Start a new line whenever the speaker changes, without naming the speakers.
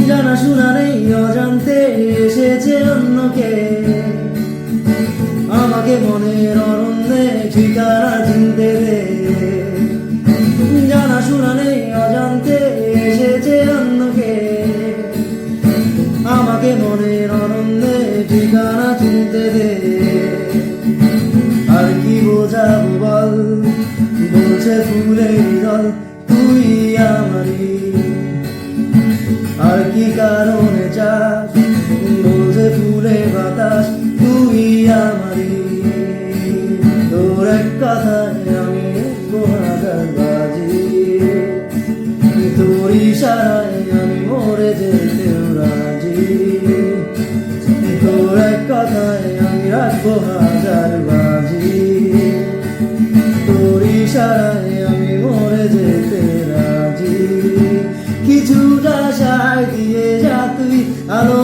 জানা শোনা নেই অজান্তে এসেছে অন্যকে, আমাকে মনের অরণ্যে ঠিকানা চিনতে দে। জানা শোনা নেই অজান্তে এসেছে অন্যকে, আমাকে মনের অরণ্যে ঠিকানা চিনতে দে। আর কি বোঝাবো বল, বলছে ফুলের দল তুই আমারই। আর কি কারণে চাস, বলছে ফুলে বাতাস তুই আমারই। তোর এক কথায় আমি হাজার বাজি, তোর ইশারায় আমি মরে যেতেও রাজি। তোর এক কথায় আমি রাখবো হাজার বাজি, তোর ইশারায় আমি মরে যেতে রাজি। কিছুটা সায় দিয়ে যা তুই আলো